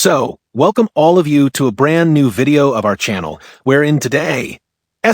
Welcome all of you to a brand new video of our channel, wherein today's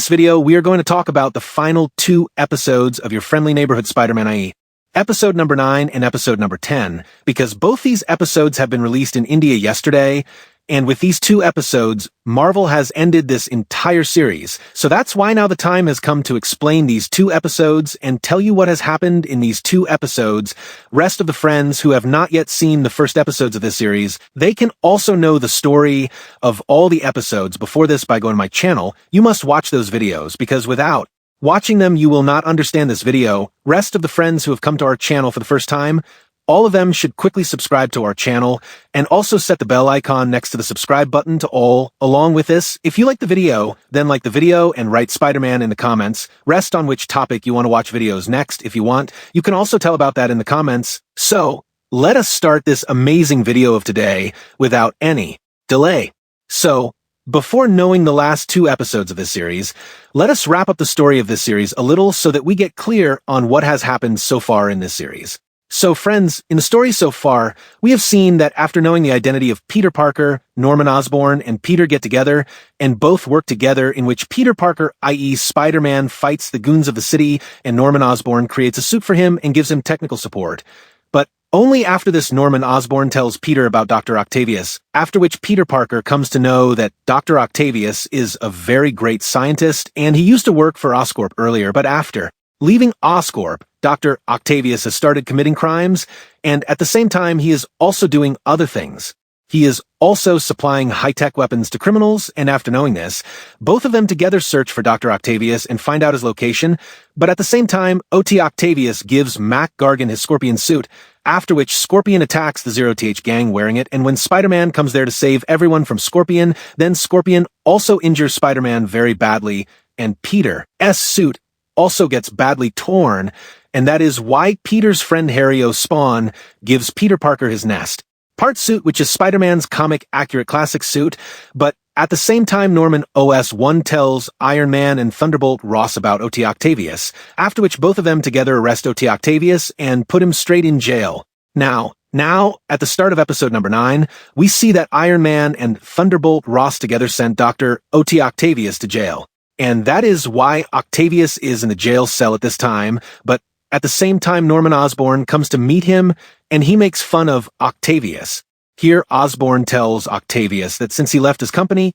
video we are going to talk about the final 2 episodes of your friendly neighborhood Spider-Man, i.e. episode number 9 and episode number 10, because both these episodes have been released in India yesterday, and with these 2 episodes, Marvel has ended this entire series. So that's why now the time has come to explain these 2 episodes and tell you what has happened in these 2 episodes. Rest of the friends who have not yet seen the first episodes of this series, they can also know the story of all the episodes before this by going to my channel. You must watch those videos, because without watching them, you will not understand this video. Rest of the friends who have come to our channel for the first time, all of them should quickly subscribe to our channel and also set the bell icon next to the subscribe button to all. Along with this, if you like the video, then like the video and write Spider-Man in the comments. Rest on which topic you want to watch videos next if you want. You can also tell about that in the comments. So, let us start this amazing video of today without any delay. So, before knowing the last 2 episodes of this series, let us wrap up the story of this series a little so that we get clear on what has happened so far in this series. So friends, in the story so far, we have seen that after knowing the identity of Peter Parker, Norman Osborn and Peter get together and both work together, in which Peter Parker, i.e. Spider-Man, fights the goons of the city and Norman Osborn creates a suit for him and gives him technical support. But only after this Norman Osborn tells Peter about Dr. Octavius, after which Peter Parker comes to know that Dr. Octavius is a very great scientist and he used to work for Oscorp earlier, but after leaving Oscorp, Dr. Octavius has started committing crimes, and at the same time he is also doing other things. He is also supplying high-tech weapons to criminals, and after knowing this, both of them together search for Dr. Octavius and find out his location, but at the same time, O.T. Octavius gives Mac Gargan his Scorpion suit, after which Scorpion attacks the Zero TH gang wearing it, and when Spider-Man comes there to save everyone from Scorpion, then Scorpion also injures Spider-Man very badly, and Peter's suit also gets badly torn, and that is why Peter's friend Harry O'Spawn gives Peter Parker his nest part suit, which is Spider-Man's comic accurate classic suit, but at the same time Norman OS1 tells Iron Man and Thunderbolt Ross about O.T. Octavius, after which both of them together arrest O.T. Octavius and put him straight in jail. Now, at the start of episode number 9, we see that Iron Man and Thunderbolt Ross together sent Dr. O.T. Octavius to jail. And that is why Octavius is in the jail cell at this time, but at the same time Norman Osborn comes to meet him, and he makes fun of Octavius. Here Osborn tells Octavius that since he left his company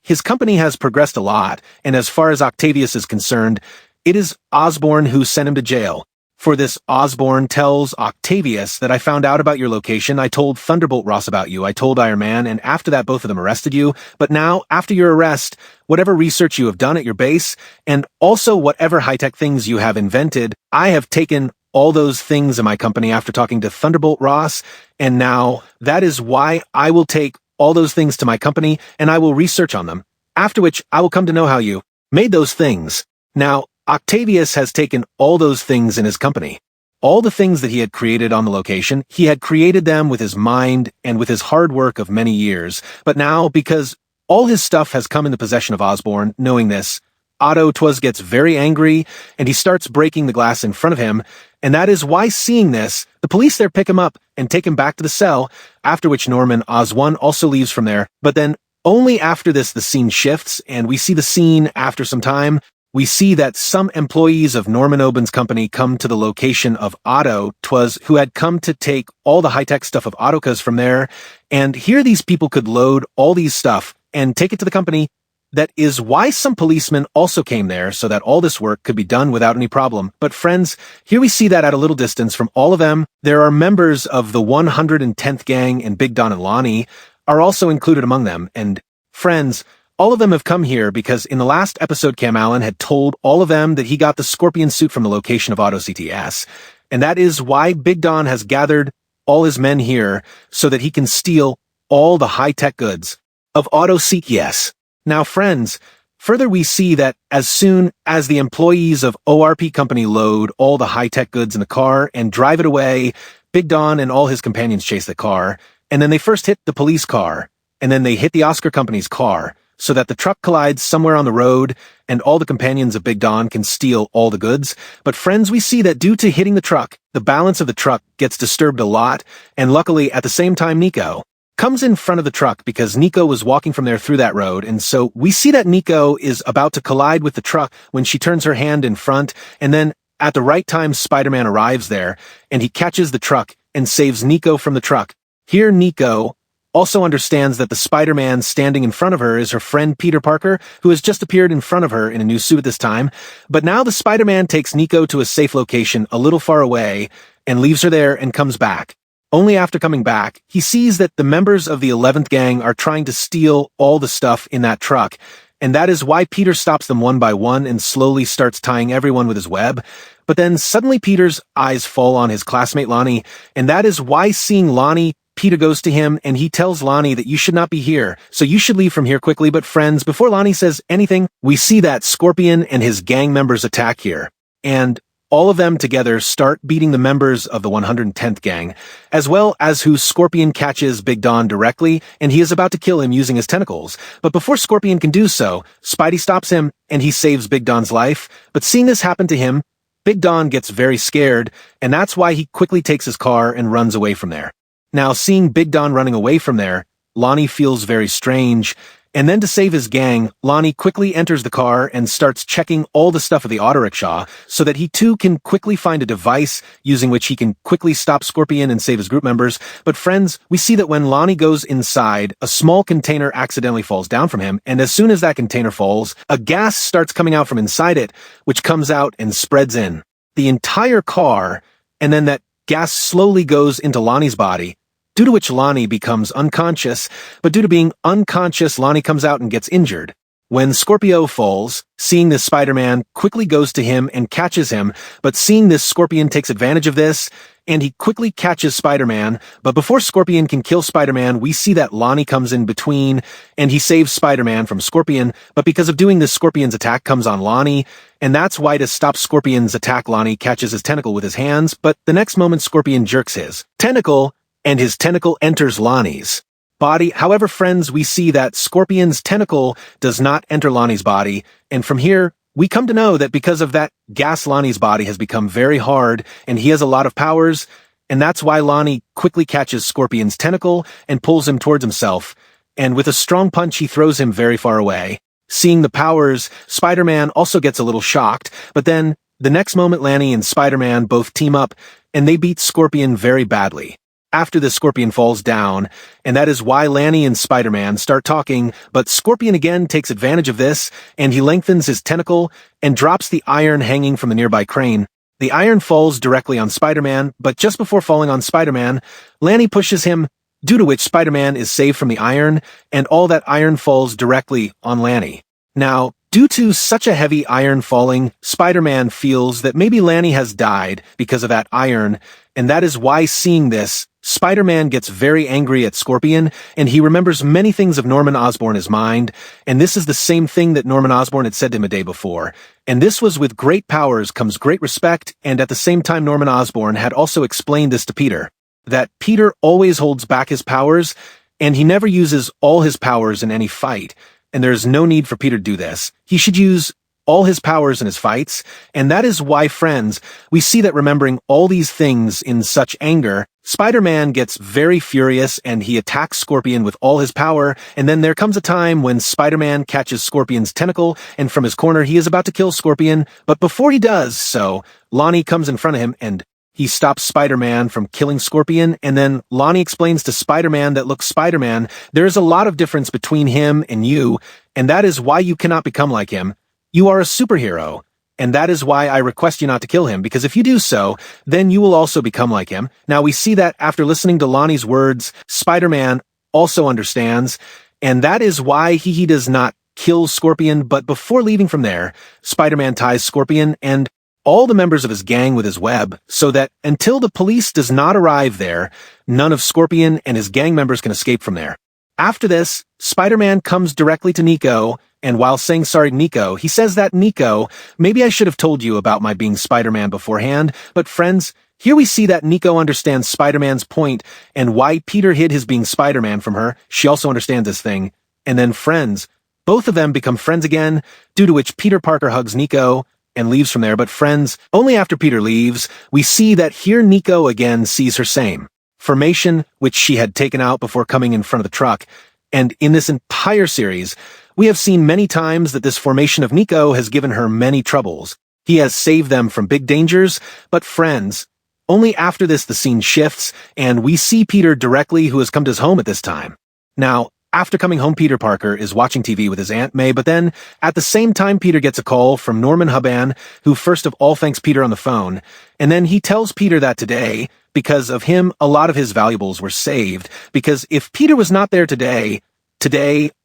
has progressed a lot, and as far as Octavius is concerned, it is Osborn who sent him to jail. For this, Osborn tells Octavius that I found out about your location, I told Thunderbolt Ross about you, I told Iron Man, and after that both of them arrested you, but now, after your arrest, whatever research you have done at your base, and also whatever high-tech things you have invented, I have taken all those things in my company after talking to Thunderbolt Ross, and now that is why I will take all those things to my company, and I will research on them, after which I will come to know how you made those things. Now, Octavius has taken all those things in his company. All the things that he had created on the location, he had created them with his mind and with his hard work of many years. But now, because all his stuff has come in the possession of Osborn, knowing this, Otto Twas gets very angry, and he starts breaking the glass in front of him, and that is why, seeing this, the police there pick him up and take him back to the cell, after which Norman Osborn also leaves from there. But then, only after this the scene shifts, and we see the scene after some time. We see that some employees of Norman Osborn's company come to the location of Otto Twas, who had come to take all the high-tech stuff of Otto's from there, and here these people could load all these stuff and take it to the company. That is why some policemen also came there, so that all this work could be done without any problem. But friends, here we see that at a little distance from all of them, there are members of the 110th gang, and Big Don and Lonnie are also included among them, and friends, all of them have come here because in the last episode Cam Allen had told all of them that he got the Scorpion suit from the location of Auto CTS, and that is why Big Don has gathered all his men here so that he can steal all the high-tech goods of Auto CTS. Now friends, further we see that as soon as the employees of ORP Company load all the high-tech goods in the car and drive it away, Big Don and all his companions chase the car, and then they first hit the police car, and then they hit the Oscar Company's car, so that the truck collides somewhere on the road, and all the companions of Big Don can steal all the goods. But friends, we see that due to hitting the truck, the balance of the truck gets disturbed a lot, and luckily at the same time Nico, comes in front of the truck because Nico was walking from there through that road, and so we see that Nico is about to collide with the truck when she turns her hand in front, and then at the right time Spider-Man arrives there, and he catches the truck and saves Nico from the truck. Here Nico also understands that the Spider-Man standing in front of her is her friend Peter Parker, who has just appeared in front of her in a new suit this time, but now the Spider-Man takes Nico to a safe location a little far away and leaves her there and comes back. Only after coming back, he sees that the members of the 11th gang are trying to steal all the stuff in that truck, and that is why Peter stops them one by one and slowly starts tying everyone with his web. But then suddenly Peter's eyes fall on his classmate Lonnie, and that is why seeing Lonnie, Peter goes to him and he tells Lonnie that you should not be here, so you should leave from here quickly. But friends, before Lonnie says anything, we see that Scorpion and his gang members attack here, and all of them together start beating the members of the 110th gang, as well as who Scorpion catches Big Don directly, and he is about to kill him using his tentacles. But before Scorpion can do so, Spidey stops him, and he saves Big Don's life. But seeing this happen to him, Big Don gets very scared, and that's why he quickly takes his car and runs away from there. Now, seeing Big Don running away from there, Lonnie feels very strange, and then to save his gang, Lonnie quickly enters the car and starts checking all the stuff of the auto rickshaw so that he too can quickly find a device using which he can quickly stop Scorpion and save his group members. But friends, we see that when Lonnie goes inside, a small container accidentally falls down from him, and as soon as that container falls, a gas starts coming out from inside it, which comes out and spreads in the entire car, and then that gas slowly goes into Lonnie's body, due to which Lonnie becomes unconscious, but due to being unconscious, Lonnie comes out and gets injured. When Scorpio falls, seeing this Spider-Man quickly goes to him and catches him, but seeing this Scorpion takes advantage of this, and he quickly catches Spider-Man, but before Scorpion can kill Spider-Man, we see that Lonnie comes in between, and he saves Spider-Man from Scorpion, but because of doing this, Scorpion's attack comes on Lonnie, and that's why to stop Scorpion's attack, Lonnie catches his tentacle with his hands, but the next moment Scorpion jerks his tentacle, and his tentacle enters Lonnie's body. However, friends, we see that Scorpion's tentacle does not enter Lonnie's body, and from here, we come to know that because of that gas, Lonnie's body has become very hard, and he has a lot of powers, and that's why Lonnie quickly catches Scorpion's tentacle and pulls him towards himself, and with a strong punch, he throws him very far away. Seeing the powers, Spider-Man also gets a little shocked, but then, the next moment, Lanny and Spider-Man both team up, and they beat Scorpion very badly. After the Scorpion falls down, and that is why Lanny and Spider-Man start talking, but Scorpion again takes advantage of this, and he lengthens his tentacle and drops the iron hanging from the nearby crane. The iron falls directly on Spider-Man, but just before falling on Spider-Man, Lanny pushes him, due to which Spider-Man is saved from the iron, and all that iron falls directly on Lanny. Now, due to such a heavy iron falling, Spider-Man feels that maybe Lanny has died because of that iron, and that is why seeing this, Spider-Man gets very angry at Scorpion, and he remembers many things of Norman Osborn in his mind, and this is the same thing that Norman Osborn had said to him a day before. And this was with great powers comes great respect, and at the same time Norman Osborn had also explained this to Peter, that Peter always holds back his powers, and he never uses all his powers in any fight, and there is no need for Peter to do this. He should use all his powers in his fights, and that is why, friends, we see that remembering all these things in such anger, Spider-Man gets very furious and he attacks Scorpion with all his power, and then there comes a time when Spider-Man catches Scorpion's tentacle, and from his corner he is about to kill Scorpion, but before he does so, Lonnie comes in front of him and he stops Spider-Man from killing Scorpion, and then Lonnie explains to Spider-Man that, look, Spider-Man, there is a lot of difference between him and you, and that is why you cannot become like him. You are a superhero, and that is why I request you not to kill him, because if you do so, then you will also become like him. Now, we see that after listening to Lonnie's words, Spider-Man also understands, and that is why he does not kill Scorpion, but before leaving from there, Spider-Man ties Scorpion and all the members of his gang with his web, so that until the police does not arrive there, none of Scorpion and his gang members can escape from there. After this, Spider-Man comes directly to Nico, and while saying sorry to Nico, he says that, Nico, maybe I should have told you about my being Spider-Man beforehand, but friends, here we see that Nico understands Spider-Man's point and why Peter hid his being Spider-Man from her. She also understands this thing. And then friends, both of them become friends again, due to which Peter Parker hugs Nico and leaves from there. But friends, only after Peter leaves, we see that here Nico again sees her same formation which she had taken out before coming in front of the truck. And in this entire series, we have seen many times that this formation of Nico has given her many troubles. He has saved them from big dangers, but friends, only after this the scene shifts, and we see Peter directly, who has come to his home at this time. Now, after coming home, Peter Parker is watching TV with his Aunt May, but then, at the same time, Peter gets a call from Norman Hubban, who first of all thanks Peter on the phone, and then he tells Peter that today, because of him, a lot of his valuables were saved, because if Peter was not there today,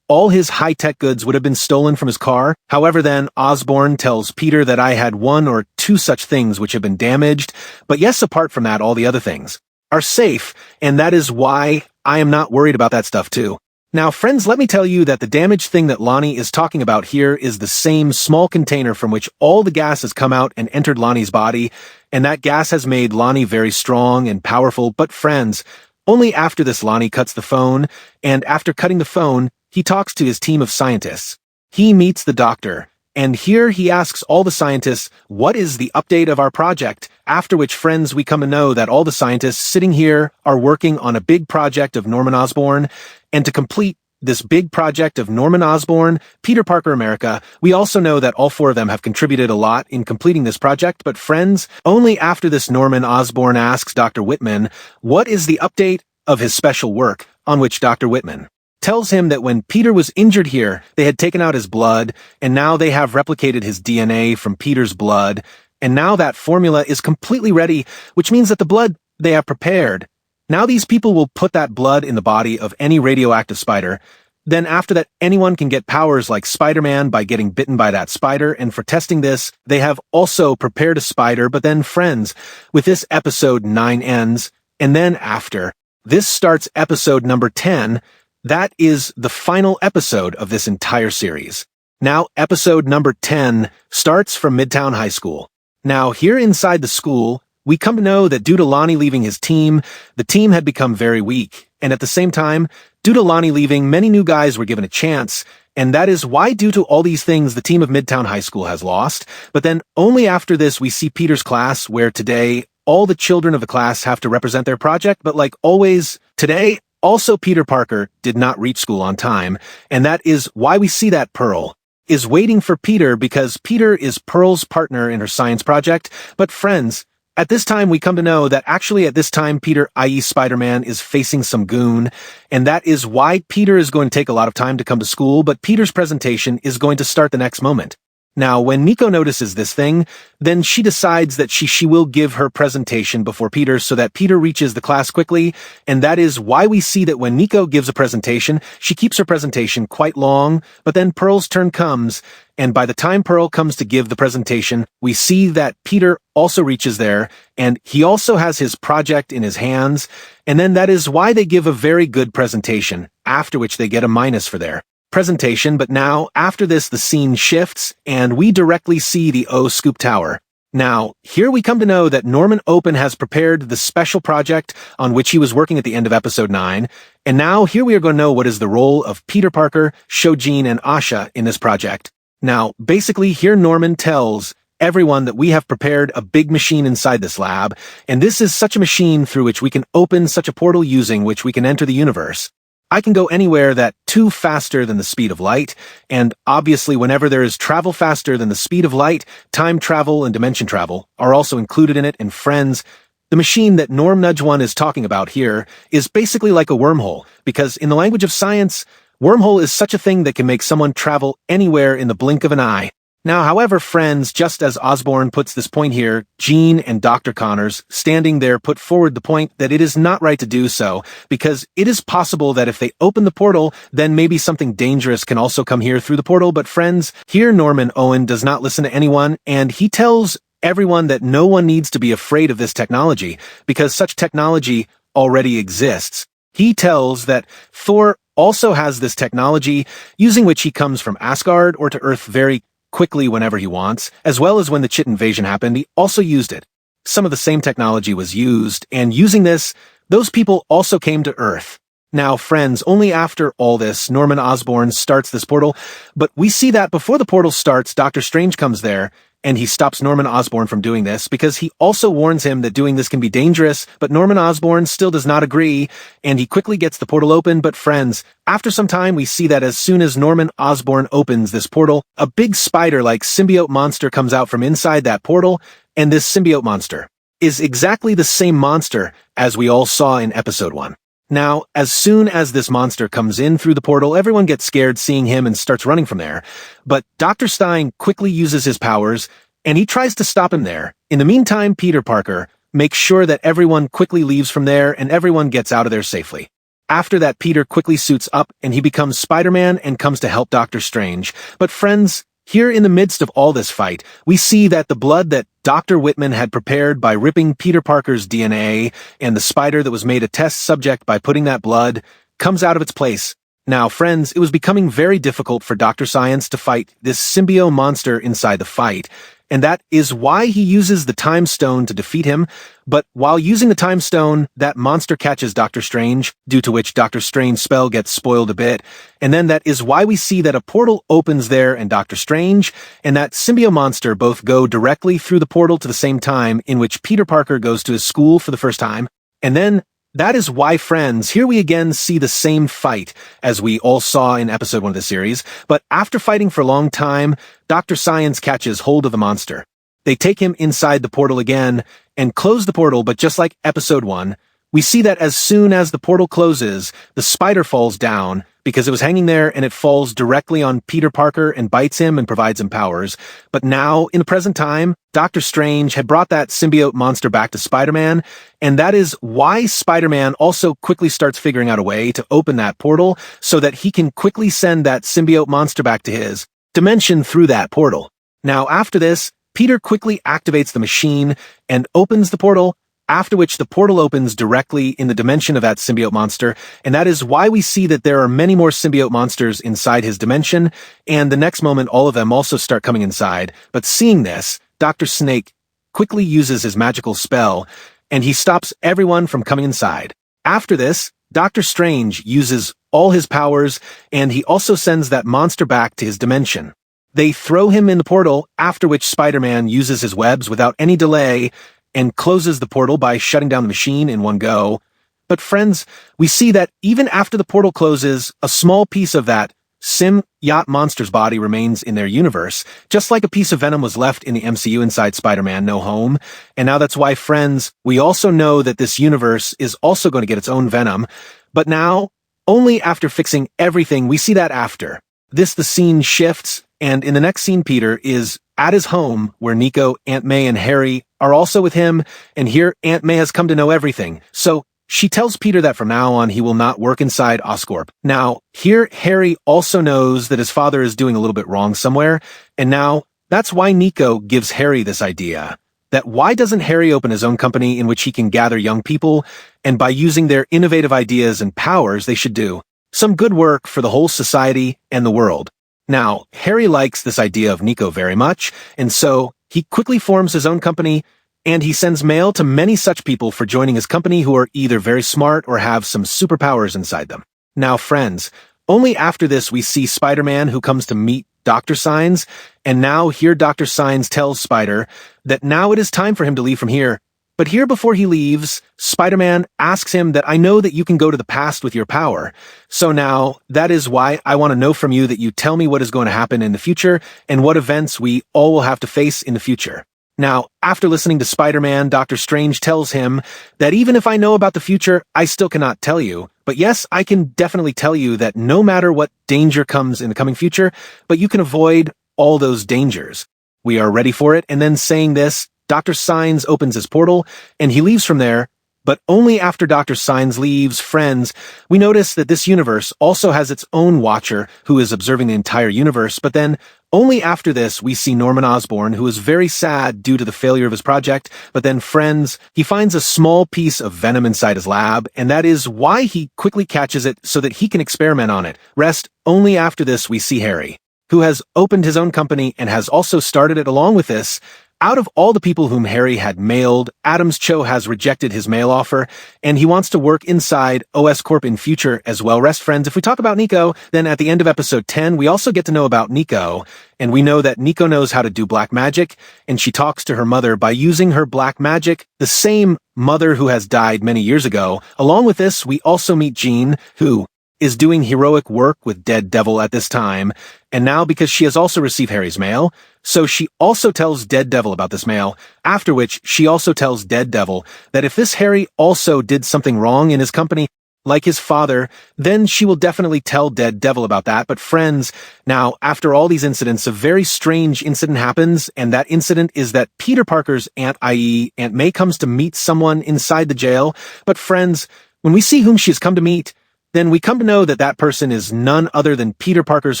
all his high-tech goods would have been stolen from his car. However, then, Osborn tells Peter that I had 1 or 2 such things which have been damaged, but yes, apart from that, all the other things are safe, and that is why I am not worried about that stuff too. Now, friends, let me tell you that the damaged thing that Lonnie is talking about here is the same small container from which all the gas has come out and entered Lonnie's body, and that gas has made Lonnie very strong and powerful, but friends, only after this Lonnie cuts the phone, and after cutting the phone, he talks to his team of scientists. He meets the doctor, and here he asks all the scientists, what is the update of our project? After which, friends, we come to know that all the scientists sitting here are working on a big project of Norman Osborn, and to complete this big project of Norman Osborn, Peter Parker America, we also know that all 4 of them have contributed a lot in completing this project, but friends, only after this Norman Osborn asks Dr. Whitman, what is the update of his special work, on which Dr. Whitman tells him that when Peter was injured here, they had taken out his blood, and now they have replicated his DNA from Peter's blood, and now that formula is completely ready, which means that the blood they have prepared, now these people will put that blood in the body of any radioactive spider. Then after that, anyone can get powers like Spider-Man by getting bitten by that spider, and for testing this, they have also prepared a spider, but then friends, with this episode 9 ends, and then after, this starts episode number 10, that is the final episode of this entire series. Now, episode number 10 starts from Midtown High School. Now, here inside the school, we come to know that due to Lonnie leaving his team, the team had become very weak. And at the same time, due to Lonnie leaving, many new guys were given a chance. And that is why, due to all these things, the team of Midtown High School has lost. But then only after this, we see Peter's class, where today, all the children of the class have to represent their project. But like always, today, also Peter Parker did not reach school on time, and that is why we see that Pearl is waiting for Peter, because Peter is Pearl's partner in her science project. But friends, at this time we come to know that actually at this time Peter, i.e. Spider-Man, is facing some goon, and that is why Peter is going to take a lot of time to come to school, but Peter's presentation is going to start the next moment. Now, when Nico notices this thing, then she decides that she will give her presentation before Peter so that Peter reaches the class quickly, and that is why we see that when Nico gives a presentation, she keeps her presentation quite long, but then Pearl's turn comes, and by the time Pearl comes to give the presentation, we see that Peter also reaches there, and he also has his project in his hands, and then that is why they give a very good presentation, after which they get a minus for their presentation. But now, after this, the scene shifts, and we directly see the O-Scoop Tower. Now, here we come to know that Norman Open has prepared the special project on which he was working at the end of episode 9, and now here we are going to know what is the role of Peter Parker, Shojin, and Asha in this project. Now, basically, here Norman tells everyone that we have prepared a big machine inside this lab, and this is such a machine through which we can open such a portal using which we can enter the universe. I can go anywhere that too faster than the speed of light, and obviously whenever there is travel faster than the speed of light, time travel and dimension travel are also included in it. And friends, the machine that Norm Nudge 1 is talking about here is basically like a wormhole, because in the language of science, wormhole is such a thing that can make someone travel anywhere in the blink of an eye. Now, however, friends, just as Osborn puts this point here, Jean and Dr. Connors, standing there, put forward the point that it is not right to do so, because it is possible that if they open the portal, then maybe something dangerous can also come here through the portal. But friends, here Norman Owen does not listen to anyone, and he tells everyone that no one needs to be afraid of this technology, because such technology already exists. He tells that Thor also has this technology, using which he comes from Asgard or to Earth very quickly whenever he wants, as well as when the Chit invasion happened, he also used it. Some of the same technology was used, and using this, those people also came to Earth. Now, friends, only after all this, Norman Osborn starts this portal, but we see that before the portal starts, Doctor Strange comes there, and he stops Norman Osborn from doing this because he also warns him that doing this can be dangerous, but Norman Osborn still does not agree, and he quickly gets the portal open. But friends, after some time we see that as soon as Norman Osborn opens this portal, a big spider-like symbiote monster comes out from inside that portal, and this symbiote monster is exactly the same monster as we all saw in episode 1. Now, as soon as this monster comes in through the portal, everyone gets scared seeing him and starts running from there. But Dr. Stein quickly uses his powers, and he tries to stop him there. In the meantime, Peter Parker makes sure that everyone quickly leaves from there and everyone gets out of there safely. After that, Peter quickly suits up and he becomes Spider-Man and comes to help Doctor Strange. But friends, here in the midst of all this fight, we see that the blood that Dr. Whitman had prepared by ripping Peter Parker's DNA and the spider that was made a test subject by putting that blood comes out of its place. Now, friends, it was becoming very difficult for Dr. Science to fight this symbiote monster inside the fight, and that is why he uses the Time Stone to defeat him. But while using the Time Stone, that monster catches Doctor Strange, due to which Doctor Strange's spell gets spoiled a bit, and then that is why we see that a portal opens there and Doctor Strange and that symbiote monster both go directly through the portal to the same time in which Peter Parker goes to his school for the first time, and then that is why, friends, here we again see the same fight as we all saw in episode 1 of the series, but after fighting for a long time, Dr. Science catches hold of the monster. They take him inside the portal again and close the portal, but just like episode 1, we see that as soon as the portal closes, the spider falls down because it was hanging there and it falls directly on Peter Parker and bites him and provides him powers. But now, in the present time, Doctor Strange had brought that symbiote monster back to Spider-Man, and that is why Spider-Man also quickly starts figuring out a way to open that portal so that he can quickly send that symbiote monster back to his dimension through that portal. Now, after this, Peter quickly activates the machine and opens the portal, after which the portal opens directly in the dimension of that symbiote monster, and that is why we see that there are many more symbiote monsters inside his dimension, and the next moment all of them also start coming inside. But seeing this, Dr. Snake quickly uses his magical spell, and he stops everyone from coming inside. After this, Doctor Strange uses all his powers, and he also sends that monster back to his dimension. They throw him in the portal, after which Spider-Man uses his webs without any delay, and closes the portal by shutting down the machine in one go. But friends, we see that even after the portal closes, a small piece of that symbiote monster's body remains in their universe, just like a piece of Venom was left in the MCU inside Spider-Man No Home. And now that's why, friends, we also know that this universe is also going to get its own Venom. But now, only after fixing everything, we see that after this the scene shifts, and in the next scene Peter is at his home where Nico, Aunt May, and Harry are also with him, and here Aunt May has come to know everything. So she tells Peter that from now on he will not work inside Oscorp. Now, here Harry also knows that his father is doing a little bit wrong somewhere, and now that's why Nico gives Harry this idea. That why doesn't Harry open his own company in which he can gather young people, and by using their innovative ideas and powers they should do some good work for the whole society and the world. Now, Harry likes this idea of Nico very much, and so he quickly forms his own company, and he sends mail to many such people for joining his company who are either very smart or have some superpowers inside them. Now, friends, only after this we see Spider-Man who comes to meet Dr. Signs, and now here Dr. Signs tells Spider that now it is time for him to leave from here. But here before he leaves, Spider-Man asks him that I know that you can go to the past with your power. So now, that is why I want to know from you that you tell me what is going to happen in the future and what events we all will have to face in the future. Now, after listening to Spider-Man, Doctor Strange tells him that even if I know about the future, I still cannot tell you. But yes, I can definitely tell you that no matter what danger comes in the coming future, but you can avoid all those dangers. We are ready for it, and then saying this, Dr. Signs opens his portal, and he leaves from there, but only after Dr. Signs leaves, friends, we notice that this universe also has its own Watcher who is observing the entire universe, but then only after this we see Norman Osborn, who is very sad due to the failure of his project, but then, friends, he finds a small piece of venom inside his lab, and that is why he quickly catches it so that he can experiment on it. Rest, only after this we see Harry, who has opened his own company and has also started it along with this, Out of all the people whom Harry had mailed, Adams Cho has rejected his mail offer, and he wants to work inside OS Corp in future as well. Rest friends, if we talk about Nico, then at the end of episode 10, we also get to know about Nico, and we know that Nico knows how to do black magic, and she talks to her mother by using her black magic, the same mother who has died many years ago. Along with this, we also meet Jean, who is doing heroic work with Dead Devil at this time, and now because she has also received Harry's mail, so she also tells Dead Devil about this mail, after which she also tells Dead Devil that if this Harry also did something wrong in his company, like his father, then she will definitely tell Dead Devil about that. But friends, now, after all these incidents, a very strange incident happens, and that incident is that Peter Parker's aunt, i.e. Aunt May, comes to meet someone inside the jail. But friends, when we see whom she has come to meet, then we come to know that that person is none other than Peter Parker's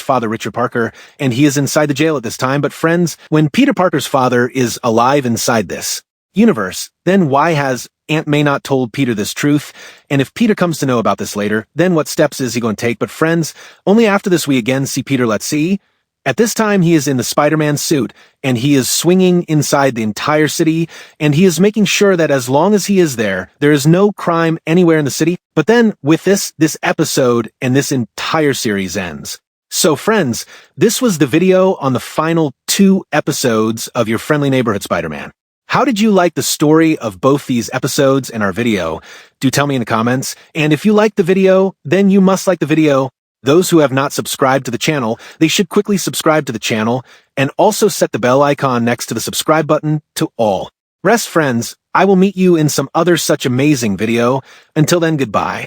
father, Richard Parker, and he is inside the jail at this time. But friends, when Peter Parker's father is alive inside this universe, then why has Aunt May not told Peter this truth? And if Peter comes to know about this later, then what steps is he going to take? But friends, only after this we again see Peter. Let's see. At this time, he is in the Spider-Man suit, and he is swinging inside the entire city, and he is making sure that as long as he is there, there is no crime anywhere in the city. But then, with this episode and this entire series ends. So friends, this was the video on the final 2 episodes of Your Friendly Neighborhood Spider-Man. How did you like the story of both these episodes and our video? Do tell me in the comments. And if you liked the video, then you must like the video. Those who have not subscribed to the channel, they should quickly subscribe to the channel and also set the bell icon next to the subscribe button to all. Rest friends, I will meet you in some other such amazing video. Until then, goodbye.